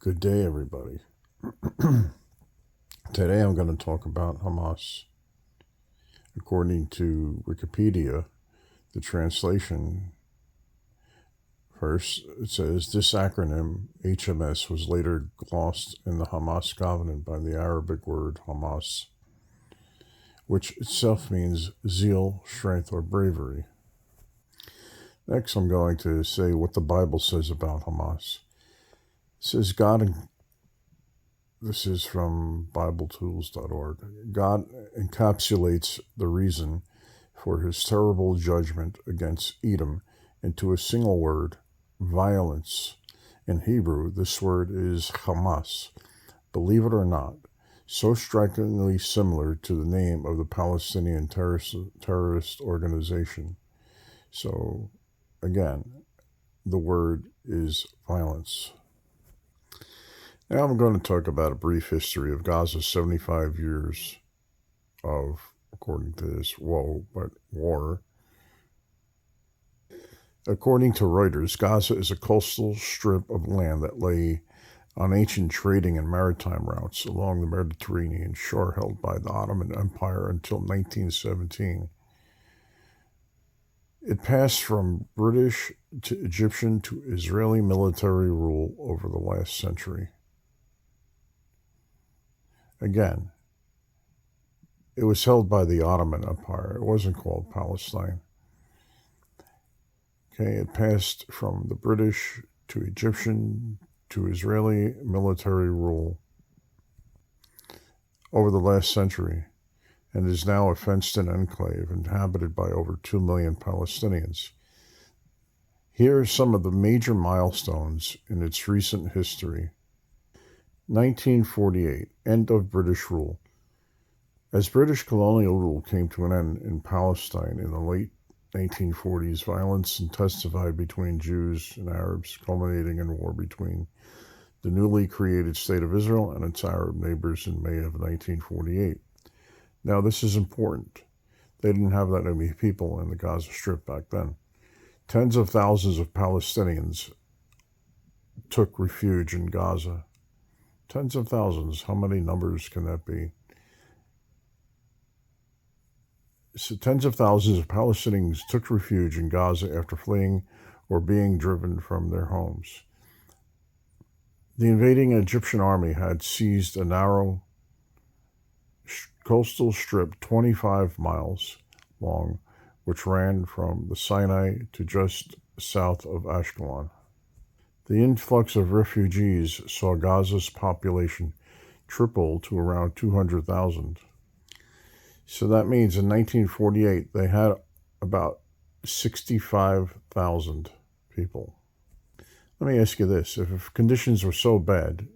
Good day, everybody. Today I'm going to talk about Hamas. According to Wikipedia, the translation first, it says this acronym, HMS, was later glossed in the Hamas covenant by the Arabic word Hamas, which itself means zeal, strength, or bravery. Next, I'm going to say what the Bible says about Hamas. It says this is from BibleTools.org. God encapsulates the reason for his terrible judgment against Edom into a single word, violence. In Hebrew, this word is Hamas. Believe it or not, so strikingly similar to the name of the Palestinian terrorist organization. So, again, the word is violence. Now I'm going to talk about a brief history of Gaza's 75 years of, according to this, war. According to Reuters, Gaza is a coastal strip of land that lay on ancient trading and maritime routes along the Mediterranean shore held by the Ottoman Empire until 1917. It passed from British to Egyptian to Israeli military rule over the last century. Again, it was held by the Ottoman Empire. It wasn't called Palestine. Okay, it passed from the British to Egyptian to Israeli military rule over the last century and is now a fenced-in enclave inhabited by over 2 million Palestinians. Here are some of the major milestones in its recent history. 1948, end of British rule. As British colonial rule came to an end in Palestine in the late 1940s, violence intensified between Jews and Arabs, culminating in war between the newly created State of Israel and its Arab neighbors in May of 1948. Now, this is important. They didn't have that many people in the Gaza Strip back then. Tens of thousands of Palestinians took refuge in Gaza. Tens of thousands. How many numbers can that be? So tens of thousands of Palestinians took refuge in Gaza after fleeing or being driven from their homes. The invading Egyptian army had seized a narrow coastal strip 25 miles long, which ran from the Sinai to just south of Ashkelon. The influx of refugees saw Gaza's population triple to around 200,000. So that means in 1948, they had about 65,000 people. Let me ask you this. If conditions were so bad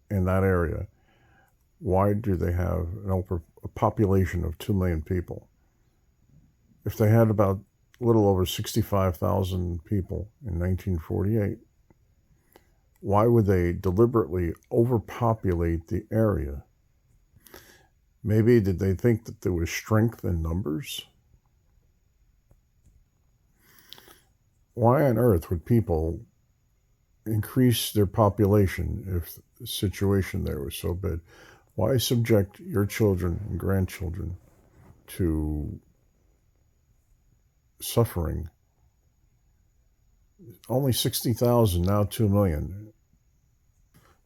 in that area, why do they have a population of 2 million people? If they had about a little over 65,000 people in 1948, why would they deliberately overpopulate the area? Maybe did they think that there was strength in numbers? Why on earth would people increase their population if the situation there was so bad? Why subject your children and grandchildren to suffering? Only 60,000, now 2 million.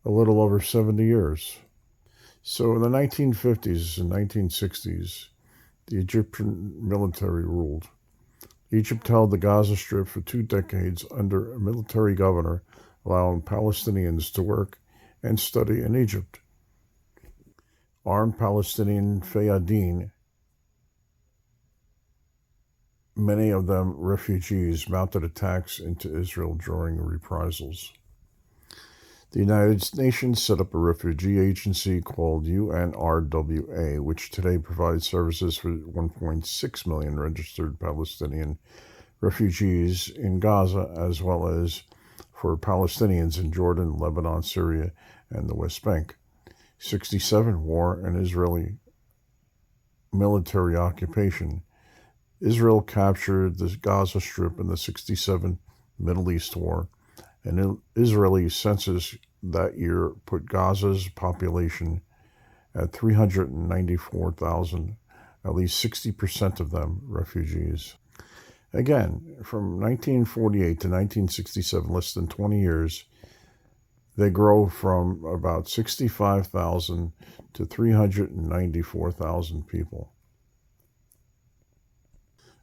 A little over 70 years. So in the 1950s and 1960s, the Egyptian military ruled. Egypt held the Gaza Strip for 2 decades under a military governor, allowing Palestinians to work and study in Egypt. Armed Palestinian Fayadeen, many of them refugees, mounted attacks into Israel during reprisals. The United Nations set up a refugee agency called UNRWA, which today provides services for 1.6 million registered Palestinian refugees in Gaza, as well as for Palestinians in Jordan, Lebanon, Syria, and the West Bank. 67 war and Israeli military occupation. Israel captured the Gaza Strip in the 67 Middle East War, and Israeli census that year put Gaza's population at 394,000, at least 60% of them refugees. Again, from 1948 to 1967, less than 20 years, they grow from about 65,000 to 394,000 people.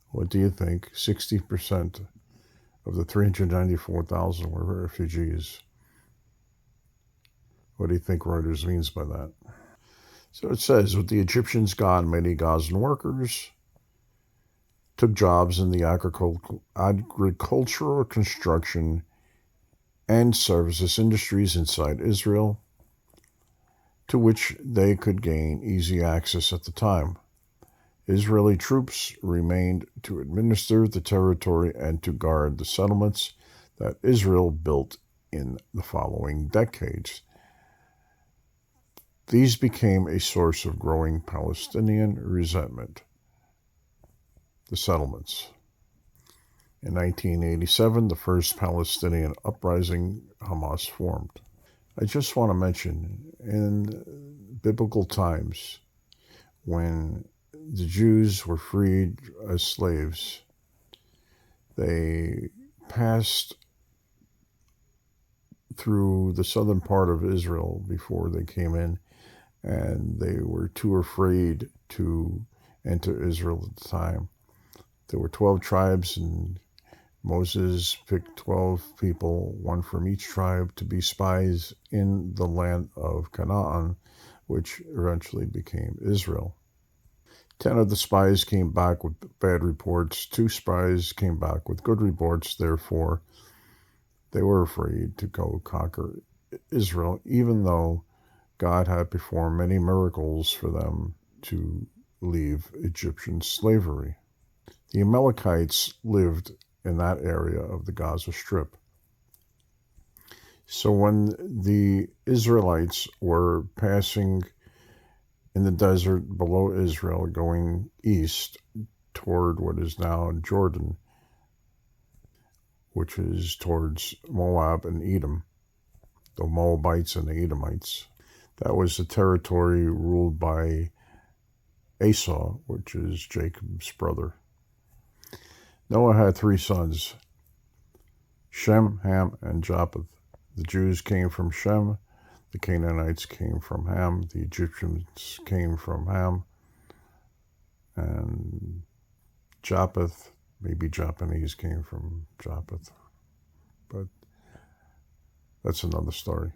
What do you think? 60% of the 394,000 were refugees. What do you think Reuters means by that? So it says, with the Egyptians gone, many Gazan workers took jobs in the agricultural, construction, and services industries inside Israel, to which they could gain easy access at the time. Israeli troops remained to administer the territory and to guard the settlements that Israel built in the following decades. These became a source of growing Palestinian resentment. The settlements. In 1987, the first Palestinian uprising, Hamas, formed. I just want to mention, in biblical times, when the Jews were freed as slaves, they passed through the southern part of Israel before they came in, and they were too afraid to enter Israel at the time. There were 12 tribes, and Moses picked 12 people, one from each tribe, to be spies in the land of Canaan, which eventually became Israel. 10 of the spies came back with bad reports. 2 spies came back with good reports. Therefore, they were afraid to go conquer Israel, even though God had performed many miracles for them to leave Egyptian slavery. The Amalekites lived in that area of the Gaza Strip. So when the Israelites were passing in the desert below Israel, going east toward what is now Jordan, which is towards Moab and Edom, the Moabites and the Edomites, that was the territory ruled by Esau, which is Jacob's brother. Noah had 3 sons, Shem, Ham, and Japheth. The Jews came from Shem, the Canaanites came from Ham, the Egyptians came from Ham, and Japheth, maybe Japanese, came from Japheth, but that's another story.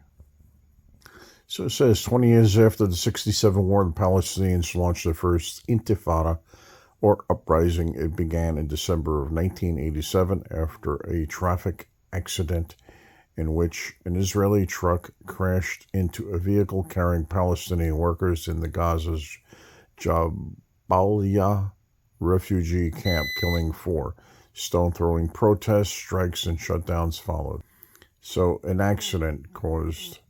So it says, 20 years after the 67 war, the Palestinians launched their first intifada, or uprising. It began in December of 1987 after a traffic accident in which an Israeli truck crashed into a vehicle carrying Palestinian workers in the Gaza's Jabalia refugee camp, killing 4. Stone-throwing protests, strikes, and shutdowns followed. So an accident caused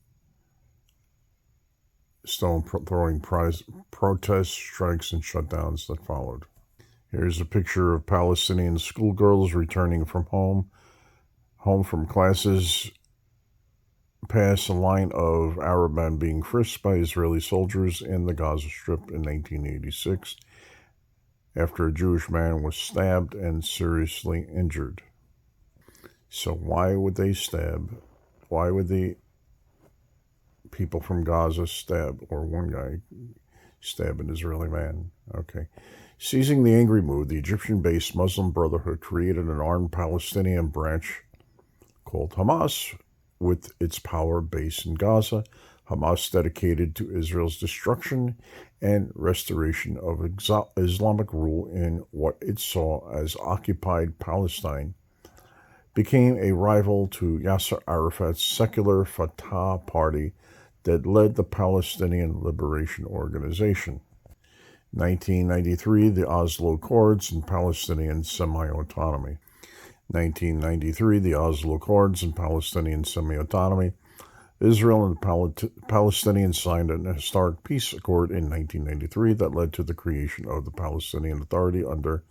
stone-throwing protests, strikes, and shutdowns that followed. Here's a picture of Palestinian schoolgirls returning from home from classes, past a line of Arab men being frisked by Israeli soldiers in the Gaza Strip in 1986 after a Jewish man was stabbed and seriously injured. So why would they stab? Why would the people from Gaza stab, or one guy stab an Israeli man? Okay. Seizing the angry mood, the Egyptian-based Muslim Brotherhood created an armed Palestinian branch called Hamas, with its power base in Gaza. Hamas dedicated to Israel's destruction and restoration of Islamic rule in what it saw as occupied Palestine, became a rival to Yasser Arafat's secular Fatah party that led the Palestinian Liberation Organization. 1993, the Oslo Accords and Palestinian semi-autonomy. 1993, the Oslo Accords and Palestinian semi-autonomy. Israel and the Palestinians signed an historic peace accord in 1993 that led to the creation of the Palestinian Authority. Under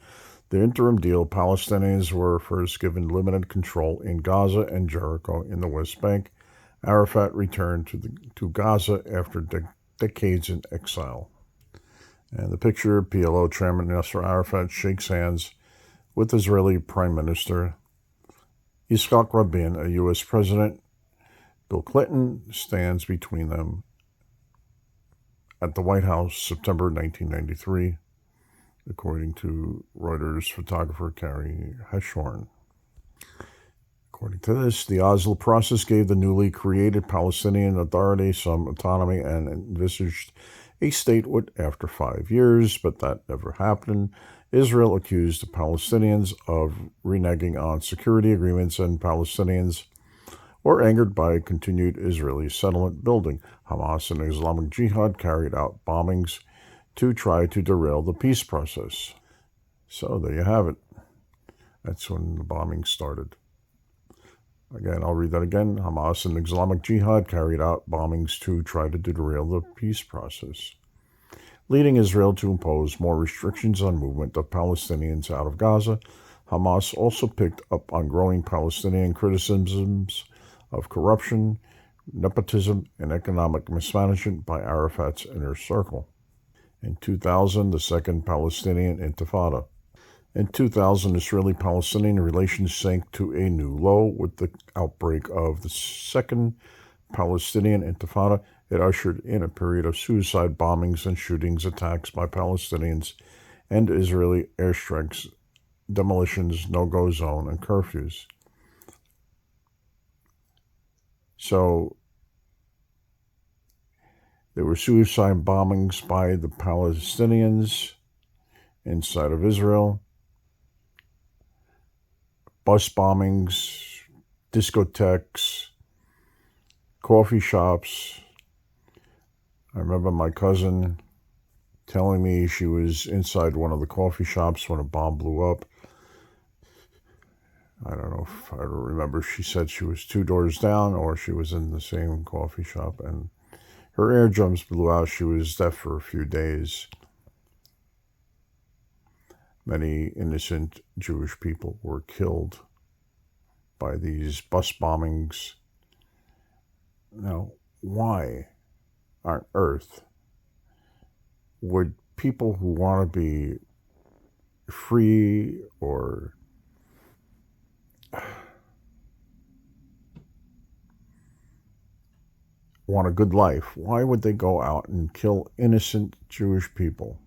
the interim deal, Palestinians were first given limited control in Gaza and Jericho in the West Bank, Arafat returned to Gaza after decades in exile. And the picture, PLO Chairman Yasser Arafat shakes hands with Israeli Prime Minister Yitzhak Rabin, a U.S. President. Bill Clinton stands between them at the White House, September 1993, according to Reuters photographer Carrie Heshorn. According to this, the Oslo process gave the newly created Palestinian Authority some autonomy and envisaged a statehood after 5 years, but that never happened. Israel accused the Palestinians of reneging on security agreements, and Palestinians were angered by continued Israeli settlement building. Hamas and Islamic Jihad carried out bombings to try to derail the peace process. So there you have it. That's when the bombing started. Again, I'll read that again. Hamas and Islamic Jihad carried out bombings to try to derail the peace process, leading Israel to impose more restrictions on movement of Palestinians out of Gaza. Hamas also picked up on growing Palestinian criticisms of corruption, nepotism, and economic mismanagement by Arafat's inner circle. In 2000, the Second Palestinian Intifada. In 2000, Israeli-Palestinian relations sank to a new low with the outbreak of the Second Palestinian Intifada. It ushered in a period of suicide bombings and shootings, attacks by Palestinians, and Israeli airstrikes, demolitions, no-go zone, and curfews. So there were suicide bombings by the Palestinians inside of Israel, bus bombings, discotheques, coffee shops. I remember my cousin telling me she was inside one of the coffee shops when a bomb blew up. I don't know if I remember. She said she was 2 doors down or she was in the same coffee shop, and her eardrums blew out. She was deaf for a few days. Many innocent Jewish people were killed by these bus bombings. Now, why on earth would people who want to be free or want a good life, why would they go out and kill innocent Jewish people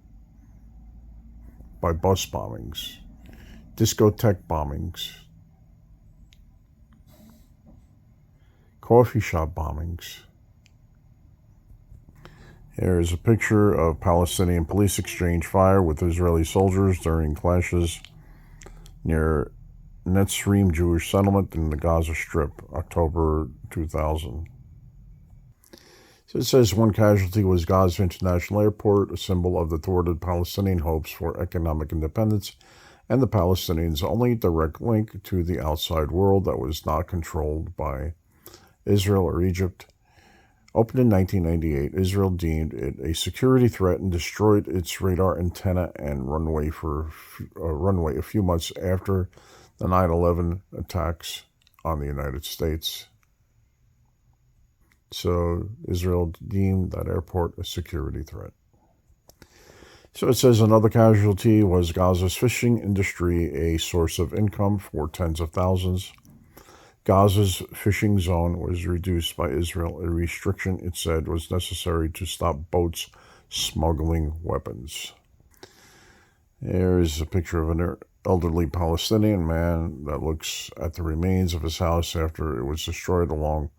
by bus bombings, discotheque bombings, coffee shop bombings? Here is a picture of Palestinian police exchange fire with Israeli soldiers during clashes near Netzrim Jewish settlement in the Gaza Strip, October 2000. So it says one casualty was Gaza International Airport, a symbol of the thwarted Palestinian hopes for economic independence and the Palestinians' only direct link to the outside world that was not controlled by Israel or Egypt. Opened in 1998, Israel deemed it a security threat and destroyed its radar antenna and runway a few months after the 9/11 attacks on the United States. So Israel deemed that airport a security threat. So it says another casualty was Gaza's fishing industry, a source of income for tens of thousands. Gaza's fishing zone was reduced by Israel, a restriction it said was necessary to stop boats smuggling weapons. Here's a picture of an elderly Palestinian man that looks at the remains of his house after it was destroyed, along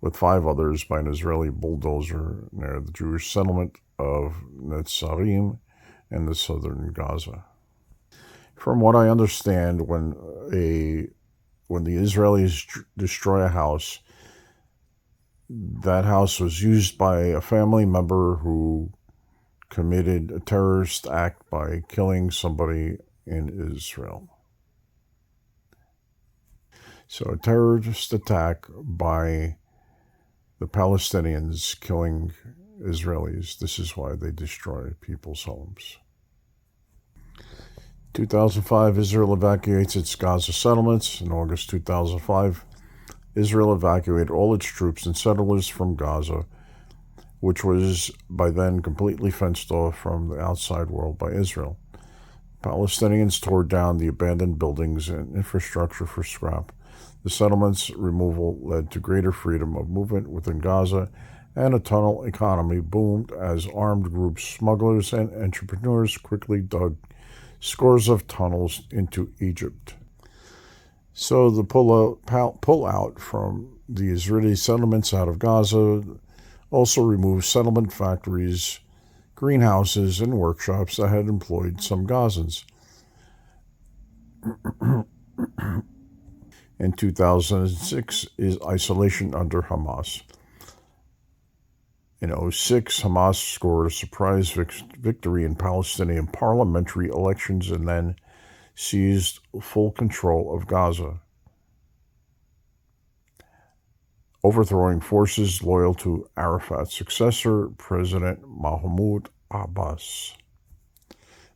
with 5 others by an Israeli bulldozer near the Jewish settlement of Netzarim in the southern Gaza. From what I understand, when the Israelis destroy a house, that house was used by a family member who committed a terrorist act by killing somebody in Israel. So a terrorist attack by the Palestinians killing Israelis. This is why they destroy people's homes. 2005, Israel evacuates its Gaza settlements. In August 2005, Israel evacuated all its troops and settlers from Gaza, which was by then completely fenced off from the outside world by Israel. Palestinians tore down the abandoned buildings and infrastructure for scrap. The settlement's removal led to greater freedom of movement within Gaza, and a tunnel economy boomed as armed groups, smugglers, and entrepreneurs quickly dug scores of tunnels into Egypt. So the pull out from the Israeli settlements out of Gaza also removed settlement factories, greenhouses, and workshops that had employed some Gazans. In 2006 is isolation under Hamas. In 2006, Hamas scored a surprise victory in Palestinian parliamentary elections and then seized full control of Gaza, overthrowing forces loyal to Arafat's successor, President Mahmoud Abbas.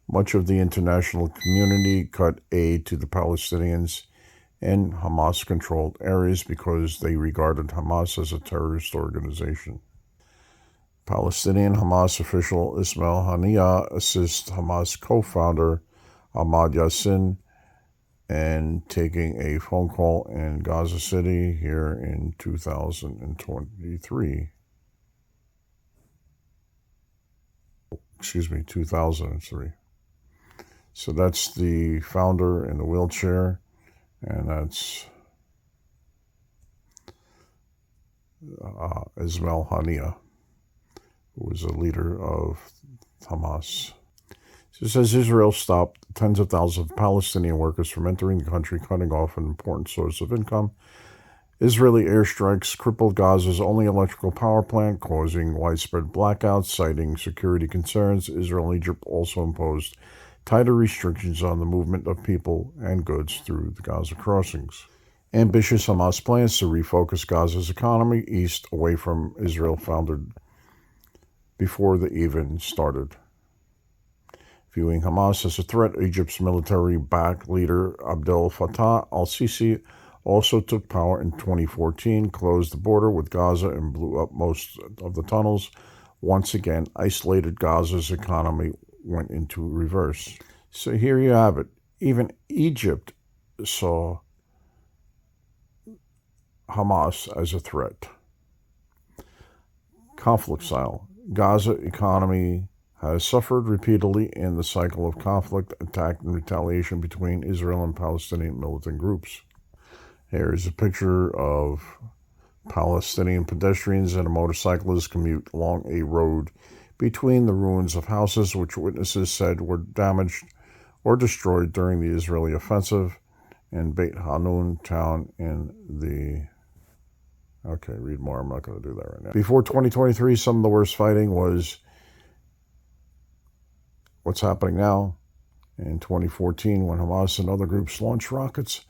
Much of the international community cut aid to the Palestinians in Hamas-controlled areas because they regarded Hamas as a terrorist organization. Palestinian Hamas official Ismail Haniyeh assists Hamas co-founder Ahmad Yassin in taking a phone call in Gaza City here in 2023. 2003. So that's the founder in the wheelchair, and that's Ismail Haniyeh, who was a leader of Hamas. So it says Israel stopped tens of thousands of Palestinian workers from entering the country, cutting off an important source of income. Israeli airstrikes crippled Gaza's only electrical power plant, causing widespread blackouts, citing security concerns. Israel and Egypt also imposed tighter restrictions on the movement of people and goods through the Gaza crossings. Ambitious Hamas plans to refocus Gaza's economy east away from Israel foundered before they even started. Viewing Hamas as a threat, Egypt's military-backed leader Abdel Fattah al-Sisi also took power in 2014, closed the border with Gaza, and blew up most of the tunnels. Once again, isolated Gaza's economy went into reverse. So here you have it. Even Egypt saw Hamas as a threat. Conflict style. Gaza economy has suffered repeatedly in the cycle of conflict, attack, and retaliation between Israel and Palestinian militant groups. Here is a picture of Palestinian pedestrians and a motorcyclist commute along a road between the ruins of houses which witnesses said were damaged or destroyed during the Israeli offensive in Beit Hanun town in the... Okay, read more. I'm not going to do that right now. Before 2023, some of the worst fighting was what's happening now. In 2014, when Hamas and other groups launched rockets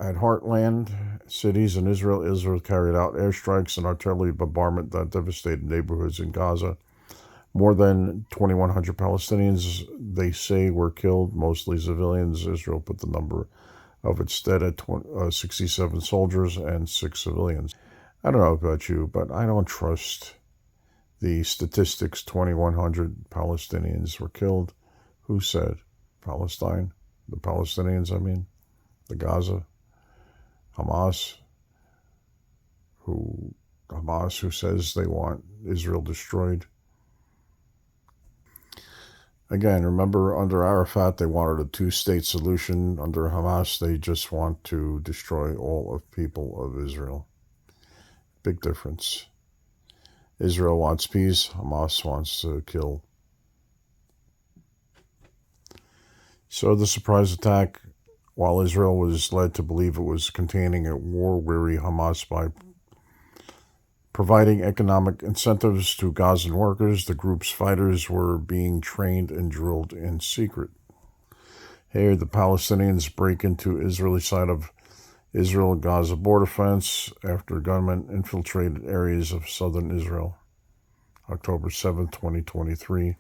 at heartland cities in Israel, Israel carried out airstrikes and artillery bombardment that devastated neighborhoods in Gaza. More than 2,100 Palestinians, they say, were killed, mostly civilians. Israel put the number of its dead at 67 soldiers and 6 civilians. I don't know about you, but I don't trust the statistics. 2,100 Palestinians were killed. Who said? Palestine? The Palestinians, I mean? The Gaza? Hamas, who says they want Israel destroyed. Again, remember, under Arafat, they wanted a two-state solution. Under Hamas, they just want to destroy all of people of Israel. Big difference. Israel wants peace. Hamas wants to kill. So the surprise attack, while Israel was led to believe it was containing a war-weary Hamas by providing economic incentives to Gazan workers, the group's fighters were being trained and drilled in secret. Here, the Palestinians break into Israeli side of Israel-Gaza border fence after gunmen infiltrated areas of southern Israel. October 7, 2023.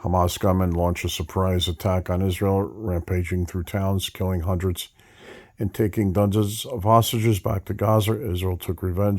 Hamas gunmen launch a surprise attack on Israel, rampaging through towns, killing hundreds In taking dozens of hostages back to Gaza, Israel took revenge